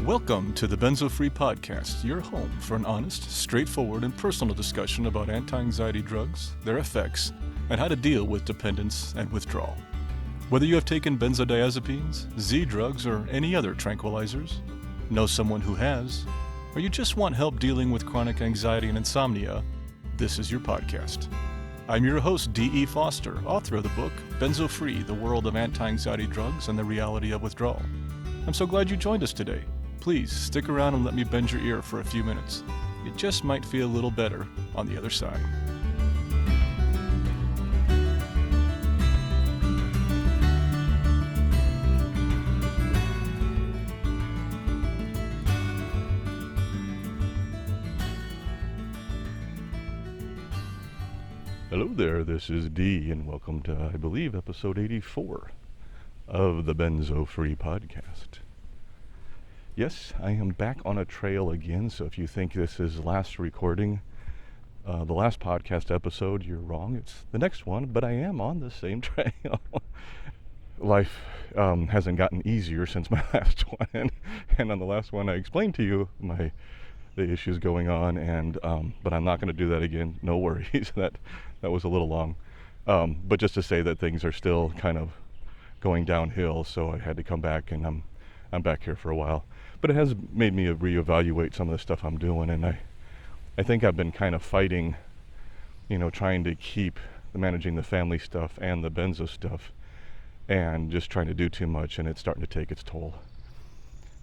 Welcome to the Benzo Free Podcast, your home for an honest, straightforward, and personal discussion about anti-anxiety drugs, their effects, and how to deal with dependence and withdrawal. Whether you have taken benzodiazepines, Z drugs, or any other tranquilizers, know someone who has, or you just want help dealing with chronic anxiety and insomnia, this is your podcast. I'm your host, D.E. Foster, author of the book, Benzo Free, The World of Anti-Anxiety Drugs and the Reality of Withdrawal. I'm so glad you joined us today. Please stick around and let me bend your ear for a few minutes. It just might feel a little better on the other side. Hello there, this is D, and welcome to, I believe, episode 84 of the Benzo Free Podcast. Yes, I am back on a trail again, so if you think this is last recording, the last podcast episode, you're wrong. It's the next one, but I am on the same trail. Life hasn't gotten easier since my last one, and on the last one I explained to you the issues going on, and but I'm not going to do that again. No worries. That was a little long, but just to say that things are still kind of going downhill, so I had to come back, and I'm back here for a while. But it has made me reevaluate some of the stuff I'm doing, and I think I've been kind of fighting, trying to keep managing the family stuff and the benzo stuff, and just trying to do too much, and it's starting to take its toll.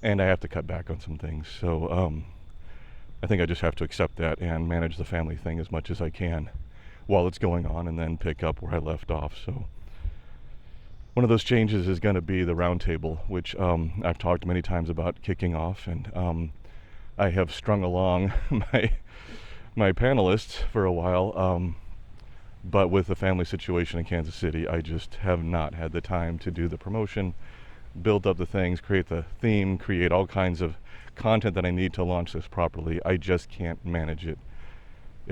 And I have to cut back on some things, so I think I just have to accept that and manage the family thing as much as I can while it's going on, and then pick up where I left off. So one of those changes is going to be the roundtable, which I've talked many times about kicking off, and I have strung along my panelists for a while, but with the family situation in Kansas City, I just have not had the time to do the promotion, build up the things, create the theme, create all kinds of content that I need to launch this properly. I just can't manage it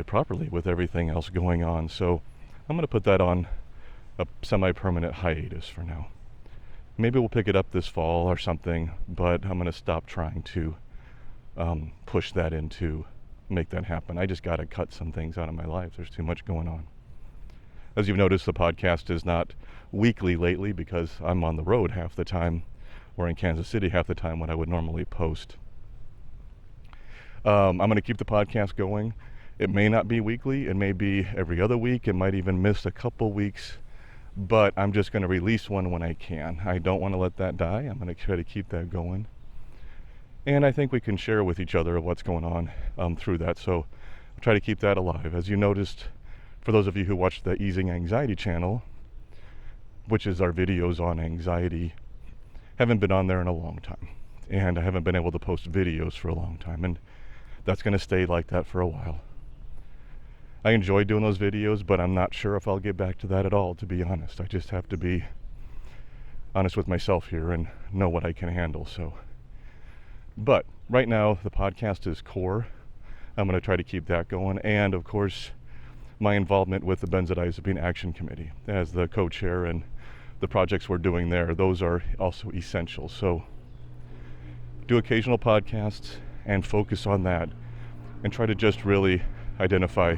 properly with everything else going on. So I'm going to put that on a semi-permanent hiatus for now. Maybe we'll pick it up this fall or something, but I'm going to stop trying to push that into make that happen. I just got to cut some things out of my life. There's too much going on. As you've noticed, the podcast is not weekly lately because I'm on the road half the time, or in Kansas City half the time when I would normally post. I'm going to keep the podcast going. It may not be weekly. It may be every other week. It might even miss a couple weeks. But I'm just going to release one when I can. I don't want to let that die. I'm going to try to keep that going. And I think we can share with each other what's going on through that. So I'll try to keep that alive. As you noticed, for those of you who watch the Easing Anxiety channel, which is our videos on anxiety, haven't been on there in a long time. And I haven't been able to post videos for a long time. And that's going to stay like that for a while. I enjoy doing those videos, but I'm not sure if I'll get back to that at all, to be honest. I just have to be honest with myself here and know what I can handle. But right now, the podcast is core. I'm going to try to keep that going. And of course, my involvement with the Benzodiazepine Action Committee as the co-chair, and the projects we're doing there, those are also essential. So do occasional podcasts and focus on that, and try to just really identify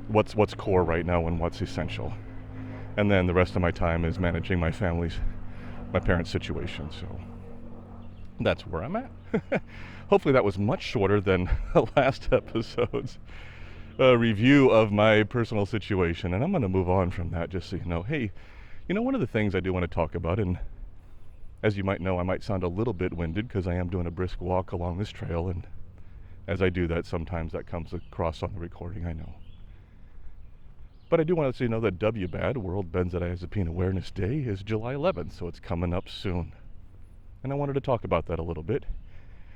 what's core right now and what's essential. And then the rest of my time is managing my parents' situation. So that's where I'm at. Hopefully that was much shorter than the last episode's review of my personal situation. And I'm going to move on from that, just so you know. Hey, one of the things I do want to talk about, and as you might know, I might sound a little bit winded because I am doing a brisk walk along this trail, and as I do that, sometimes that comes across on the recording, I know. But I do want to let you know that WBAD, World Benzodiazepine Awareness Day, is July 11th, so it's coming up soon. And I wanted to talk about that a little bit.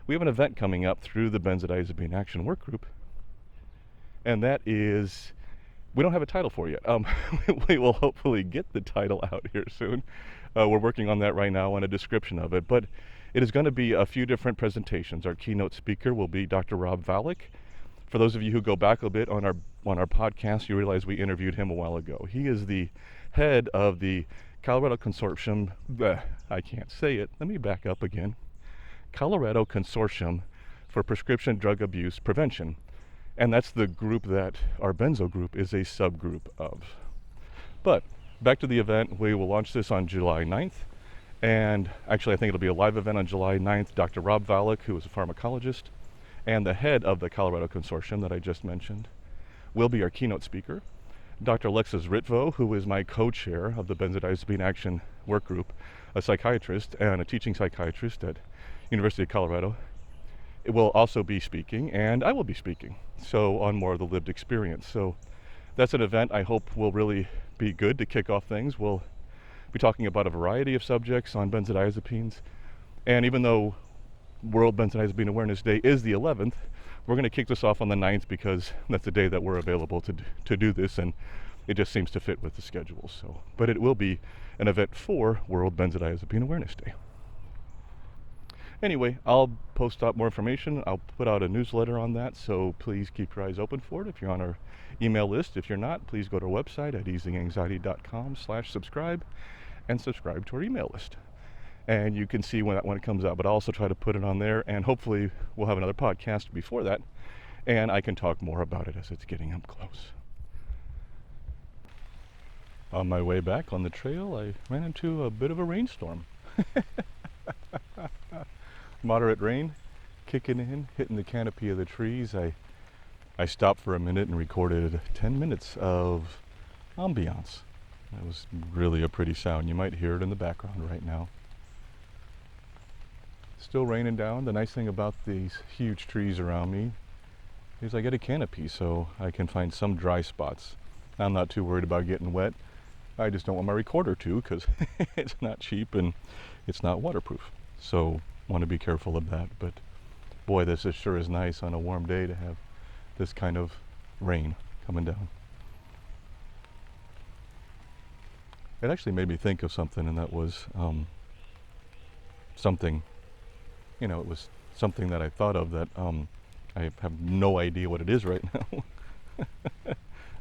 We have an event coming up through the Benzodiazepine Action Work Group, and that is, we don't have a title for it yet. We will hopefully get the title out here soon. We're working on that right now and a description of it, but it is going to be a few different presentations. Our keynote speaker will be Dr. Rob Valek. For those of you who go back a bit on our podcast, you realize we interviewed him a while ago. He is the head of the Colorado Consortium, I can't say it, let me back up again. Colorado Consortium for Prescription Drug Abuse Prevention. And that's the group that our Benzo group is a subgroup of. But back to the event, we will launch this on July 9th. And actually, I think it'll be a live event on July 9th. Dr. Rob Valek, who is a pharmacologist and the head of the Colorado Consortium that I just mentioned, will be our keynote speaker. Dr. Alexis Ritvo, who is my co-chair of the Benzodiazepine Action Work Group, a psychiatrist and a teaching psychiatrist at University of Colorado, will also be speaking, and I will be speaking, so on more of the lived experience. So that's an event I hope will really be good to kick off things. We'll be talking about a variety of subjects on benzodiazepines, and even though World Benzodiazepine Awareness Day is the 11th, we're going to kick this off on the 9th because that's the day that we're available to do this, and it just seems to fit with the schedule. So, but it will be an event for World Benzodiazepine Awareness Day. Anyway, I'll post out more information. I'll put out a newsletter on that, so please keep your eyes open for it if you're on our email list. If you're not, please go to our website at easinganxiety.com/subscribe and subscribe to our email list. And you can see when it comes out, but I'll also try to put it on there, and hopefully we'll have another podcast before that, and I can talk more about it as it's getting up close. On my way back on the trail, I ran into a bit of a rainstorm. Moderate rain kicking in, hitting the canopy of the trees. I stopped for a minute and recorded 10 minutes of ambiance. That was really a pretty sound. You might hear it in the background right now. Still raining down. The nice thing about these huge trees around me is I get a canopy, so I can find some dry spots. I'm not too worried about getting wet. I just don't want my recorder to, because it's not cheap and it's not waterproof. So want to be careful of that. But boy, this sure is nice on a warm day to have this kind of rain coming down. It actually made me think of something, and that was something, it was something that I thought of that I have no idea what it is right now.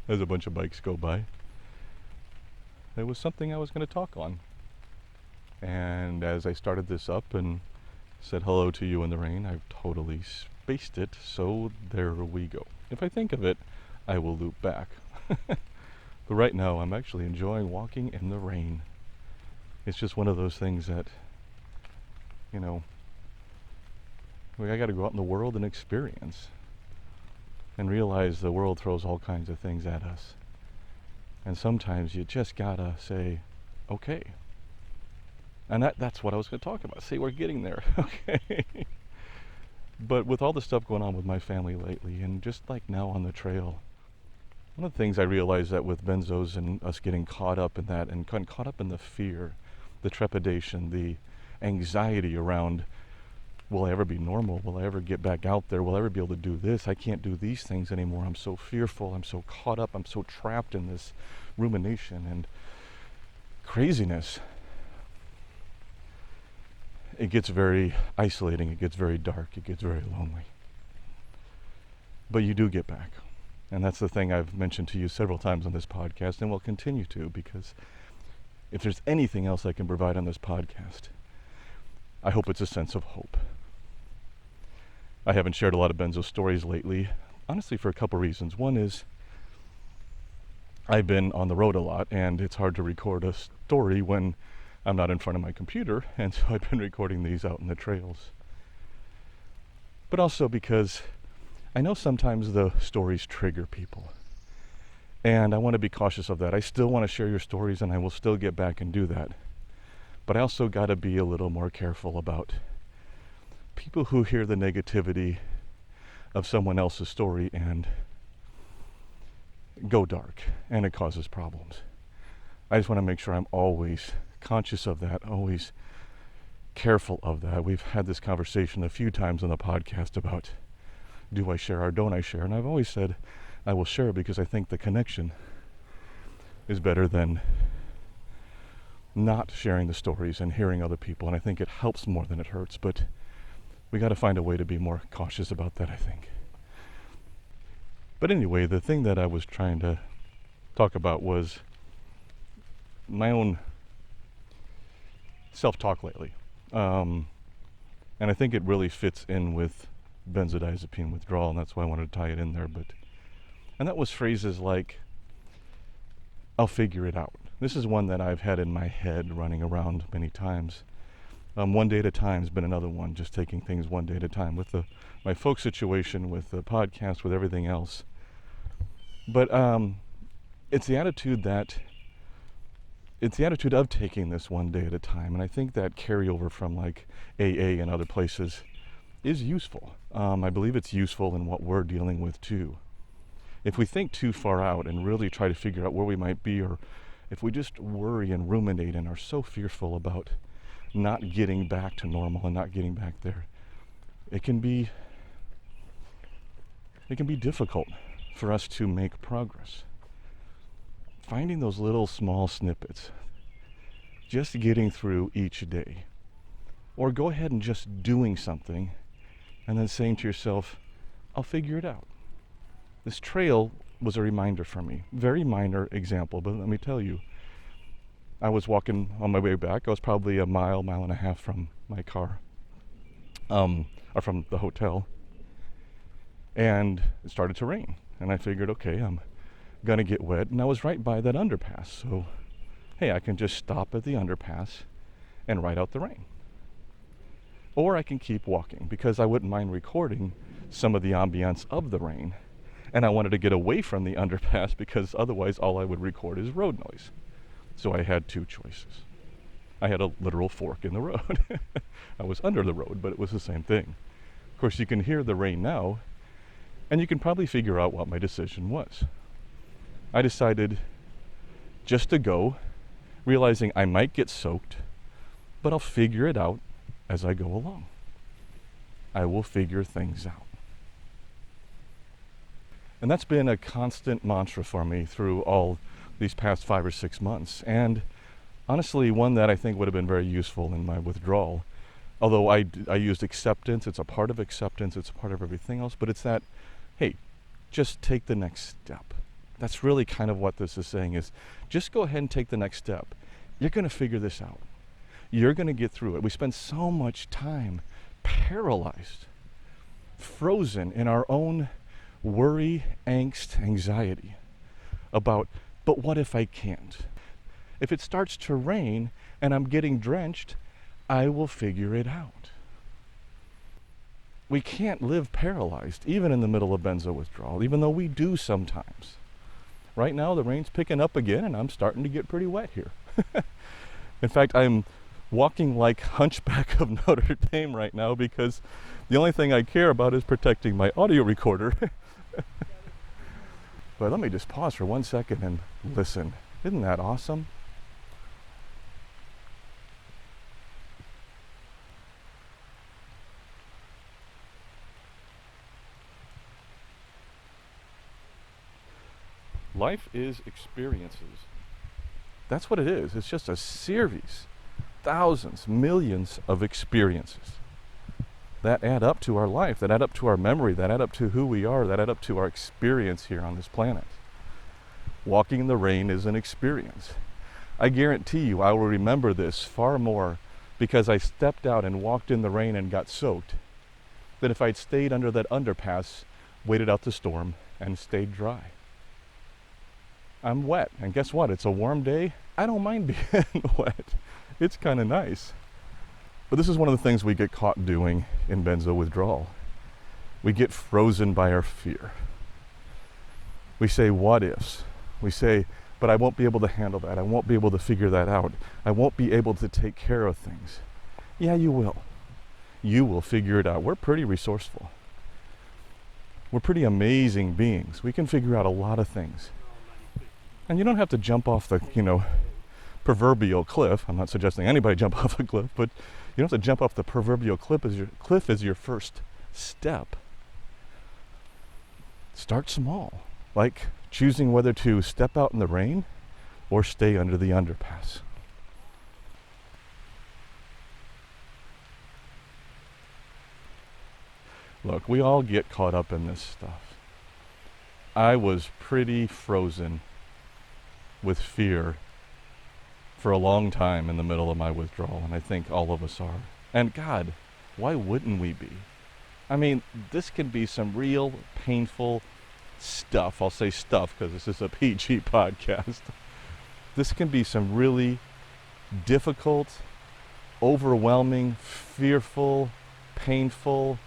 As a bunch of bikes go by. It was something I was going to talk on. And as I started this up and said hello to you in the rain, I've totally spaced it, so there we go. If I think of it, I will loop back. But right now, I'm actually enjoying walking in the rain. It's just one of those things that, I got to go out in the world and experience and realize the world throws all kinds of things at us. And sometimes you just gotta say, okay. And that's what I was going to talk about. See, we're getting there. Okay. But with all the stuff going on with my family lately, and just like now on the trail, one of the things I realized that with benzos and us getting caught up in that, and caught up in the fear, the trepidation, the anxiety around, will I ever be normal? Will I ever get back out there? Will I ever be able to do this? I can't do these things anymore. I'm so fearful. I'm so caught up. I'm so trapped in this rumination and craziness. It gets very isolating. It gets very dark. It gets very lonely. But you do get back. And that's the thing I've mentioned to you several times on this podcast, and will continue to, because if there's anything else I can provide on this podcast, I hope it's a sense of hope. I haven't shared a lot of benzo stories lately, honestly for a couple reasons. One is I've been on the road a lot, and it's hard to record a story when I'm not in front of my computer, and so I've been recording these out in the trails. But also because I know sometimes the stories trigger people, and I want to be cautious of that. I still want to share your stories, and I will still get back and do that. But I also got to be a little more careful about people who hear the negativity of someone else's story and go dark, and it causes problems. I just want to make sure I'm always conscious of that, always careful of that. We've had this conversation a few times on the podcast about, do I share or don't I share? And I've always said I will share because I think the connection is better than not sharing the stories and hearing other people. And I think it helps more than it hurts, but we got to find a way to be more cautious about that, I think. But anyway, the thing that I was trying to talk about was my own self-talk lately. And And I think it really fits in with benzodiazepine withdrawal, and that's why I wanted to tie it in there. And that was phrases like, I'll figure it out. This is one that I've had in my head running around many times. One day at a time has been another one, just taking things one day at a time with my folk situation, with the podcast, with everything else. But it's the attitude of taking this one day at a time, and I think that carryover from like AA and other places is useful. I believe it's useful in what we're dealing with too. If we think too far out and really try to figure out where we might be, or if we just worry and ruminate and are so fearful about not getting back to normal and not getting back there, it can be difficult for us to make progress. Finding those little small snippets, just getting through each day, or go ahead and just doing something and then saying to yourself, I'll figure it out. This trail was a reminder for me. Very minor example, but let me tell you, I was walking on my way back. I was probably a mile and a half from my car, or from the hotel, and it started to rain. And I figured, okay, I'm gonna get wet, and I was right by that underpass, so hey, I can just stop at the underpass and ride out the rain. Or I can keep walking, because I wouldn't mind recording some of the ambience of the rain, and I wanted to get away from the underpass because otherwise all I would record is road noise. So I had two choices. I had a literal fork in the road. I was under the road, but it was the same thing. Of course, you can hear the rain now, and you can probably figure out what my decision was. I decided just to go, realizing I might get soaked, but I'll figure it out as I go along. I will figure things out. And that's been a constant mantra for me through all these past 5 or 6 months. And honestly, one that I think would have been very useful in my withdrawal. Although I used acceptance, it's a part of acceptance, it's a part of everything else, but it's that, hey, just take the next step. That's really kind of what this is saying, is just go ahead and take the next step. You're going to figure this out. You're going to get through it. We spend so much time paralyzed, frozen in our own worry, angst, anxiety about, but what if I can't? If it starts to rain and I'm getting drenched, I will figure it out. We can't live paralyzed, even in the middle of benzo withdrawal, even though we do sometimes. Right now, the rain's picking up again, and I'm starting to get pretty wet here. In fact, I'm walking like Hunchback of Notre Dame right now because the only thing I care about is protecting my audio recorder. But let me just pause for 1 second and listen. Isn't that awesome? Life is experiences. That's what it is. It's just a series, thousands, millions of experiences that add up to our life, that add up to our memory, that add up to who we are, that add up to our experience here on this planet. Walking in the rain is an experience. I guarantee you I will remember this far more because I stepped out and walked in the rain and got soaked than if I'd stayed under that underpass, waited out the storm, and stayed dry. I'm wet, and guess what? It's a warm day. I don't mind being wet. It's kind of nice. But this is one of the things we get caught doing in benzo withdrawal. We get frozen by our fear. We say, what ifs? We say, but I won't be able to handle that. I won't be able to figure that out. I won't be able to take care of things. Yeah, you will. You will figure it out. We're pretty resourceful. We're pretty amazing beings. We can figure out a lot of things. And you don't have to jump off the, proverbial cliff. I'm not suggesting anybody jump off a cliff, but you don't have to jump off the proverbial cliff as your first step. Start small, like choosing whether to step out in the rain or stay under the underpass. Look, we all get caught up in this stuff. I was pretty frozen with fear for a long time in the middle of my withdrawal, and I think all of us are. And God, Why wouldn't we be? I mean, this can be some real painful stuff. I'll say stuff because this is a PG podcast. This can be some really difficult, overwhelming, fearful, painful,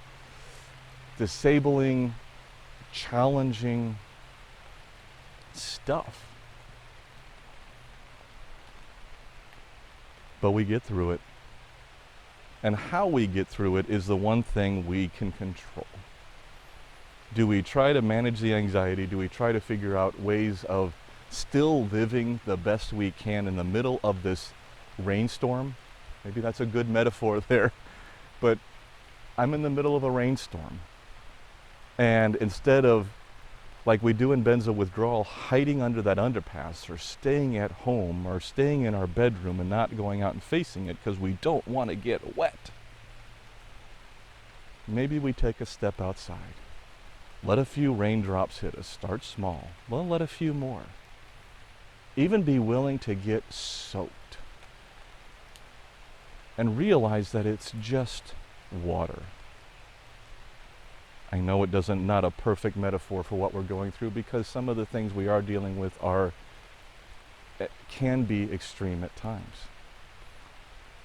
disabling, challenging stuff. But we get through it. And how we get through it is the one thing we can control. Do we try to manage the anxiety? Do we try to figure out ways of still living the best we can in the middle of this rainstorm? Maybe that's a good metaphor there. But I'm in the middle of a rainstorm. And instead of, like we do in Benzo Withdrawal, hiding under that underpass or staying at home or staying in our bedroom and not going out and facing it because we don't want to get wet, maybe we take a step outside. Let a few raindrops hit us. Start small. Well, let a few more. Even be willing to get soaked. And realize that it's just water. I know it not a perfect metaphor for what we're going through because some of the things we are dealing with can be extreme at times.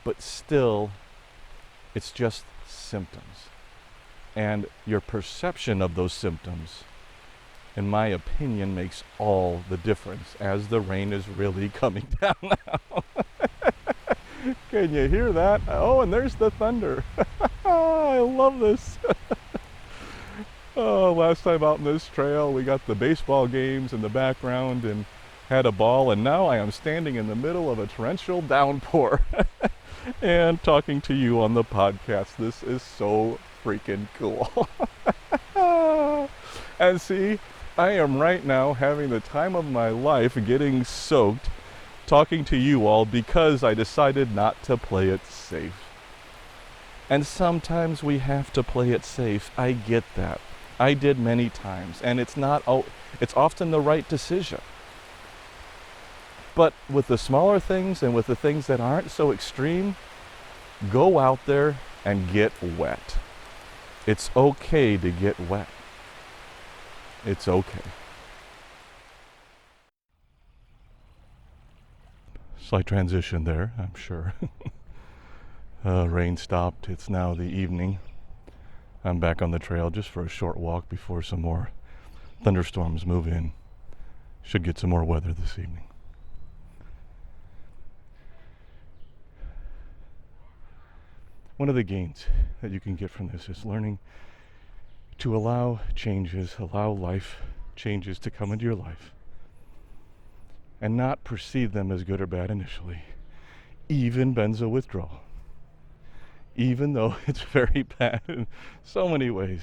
But still, it's just symptoms. And your perception of those symptoms, in my opinion, makes all the difference as the rain is really coming down now. Can you hear that? Oh, and there's the thunder. I love this. Oh, last time out in this trail, we got the baseball games in the background and had a ball, and now I am standing in the middle of a torrential downpour and talking to you on the podcast. This is so freaking cool. And see, I am right now having the time of my life getting soaked, talking to you all because I decided not to play it safe. And sometimes we have to play it safe. I get that. I did many times, and it's often the right decision. But with the smaller things and with the things that aren't so extreme, go out there and get wet. It's okay to get wet. It's okay. Slight transition there, I'm sure. Rain stopped. It's now the evening. I'm back on the trail just for a short walk before some more thunderstorms move in. Should get some more weather this evening. One of the gains that you can get from this is learning to allow changes, allow life changes to come into your life and not perceive them as good or bad initially. Even Benzo Withdrawal. Even though it's very bad in so many ways.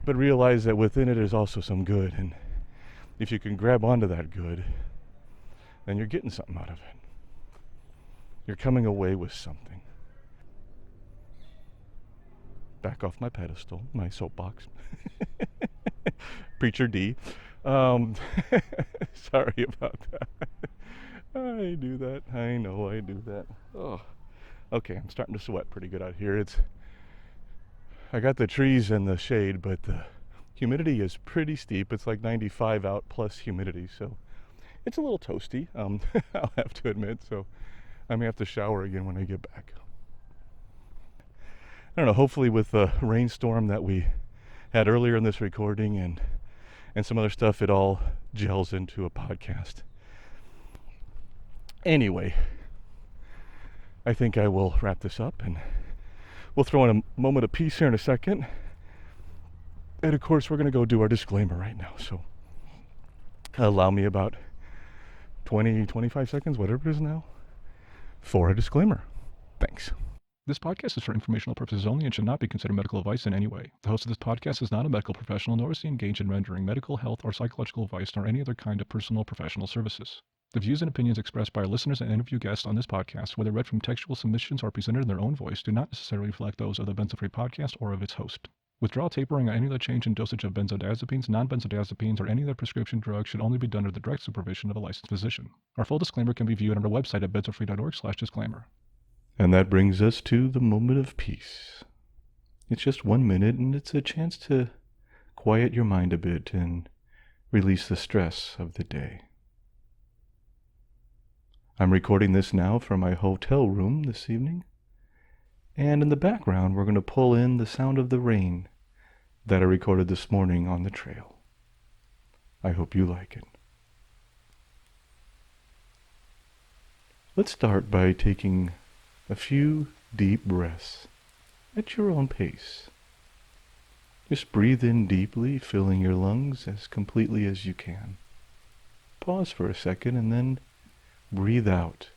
But realize that within it is also some good, and if you can grab onto that good, then you're getting something out of it. You're coming away with something. Back off my pedestal, my soapbox. Preacher D. Sorry about that. I do that. I know I do that. Oh. Okay, I'm starting to sweat pretty good out here. I got the trees in the shade, but the humidity is pretty steep. It's like 95 out plus humidity, so it's a little toasty, I'll have to admit, so I may have to shower again when I get back. I don't know, hopefully with the rainstorm that we had earlier in this recording and some other stuff, it all gels into a podcast. Anyway, I think I will wrap this up and we'll throw in a moment of peace here in a second. And of course, we're going to go do our disclaimer right now. So allow me about 20, 25 seconds, whatever it is now, for a disclaimer. Thanks. This podcast is for informational purposes only and should not be considered medical advice in any way. The host of this podcast is not a medical professional, nor is he engaged in rendering medical, health, or psychological advice, nor any other kind of personal or professional services. The views and opinions expressed by our listeners and interview guests on this podcast, whether read from textual submissions or presented in their own voice, do not necessarily reflect those of the Benzo Free podcast or of its host. Withdrawal, tapering, or any other change in dosage of benzodiazepines, non-benzodiazepines, or any other prescription drug should only be done under the direct supervision of a licensed physician. Our full disclaimer can be viewed on our website at benzofree.org/disclaimer. And that brings us to the moment of peace. It's just 1 minute, and it's a chance to quiet your mind a bit and release the stress of the day. I'm recording this now from my hotel room this evening, and in the background we're going to pull in the sound of the rain that I recorded this morning on the trail. I hope you like it. Let's start by taking a few deep breaths at your own pace. Just breathe in deeply, filling your lungs as completely as you can. Pause for a second and then breathe out,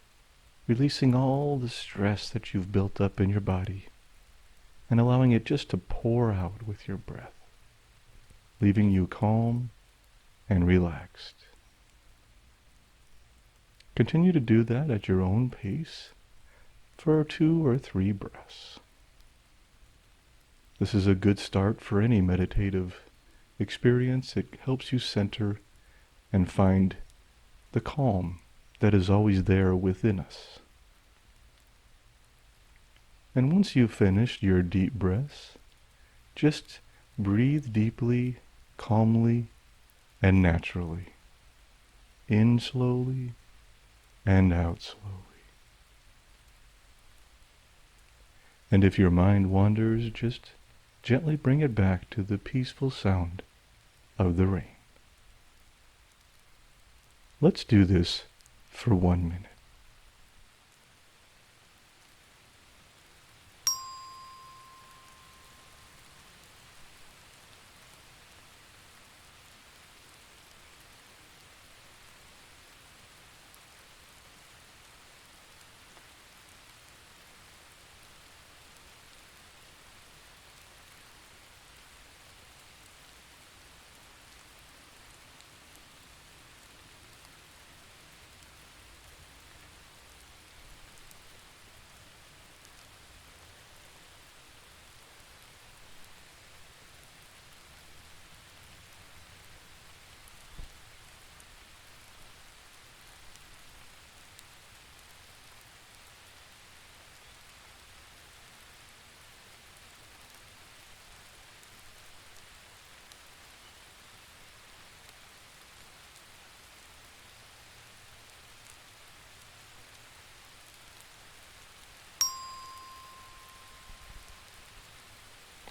releasing all the stress that you've built up in your body and allowing it just to pour out with your breath, leaving you calm and relaxed. Continue to do that at your own pace for 2 or 3 breaths. This is a good start for any meditative experience. It helps you center and find the calm that is always there within us. And once you've finished your deep breaths, just breathe deeply, calmly, and naturally. In slowly and out slowly. And if your mind wanders, just gently bring it back to the peaceful sound of the rain. Let's do this for 1 minute.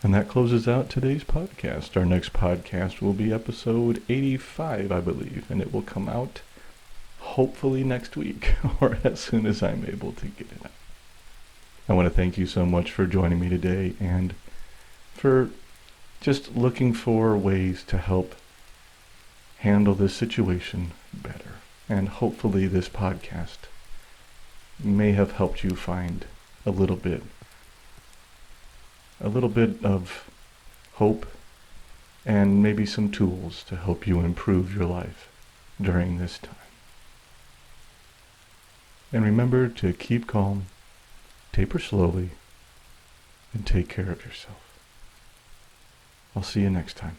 And that closes out today's podcast. Our next podcast will be episode 85, I believe, and it will come out hopefully next week or as soon as I'm able to get it out. I want to thank you so much for joining me today and for just looking for ways to help handle this situation better. And hopefully this podcast may have helped you find a little bit of hope and maybe some tools to help you improve your life during this time. And remember to keep calm, taper slowly, and take care of yourself. I'll see you next time.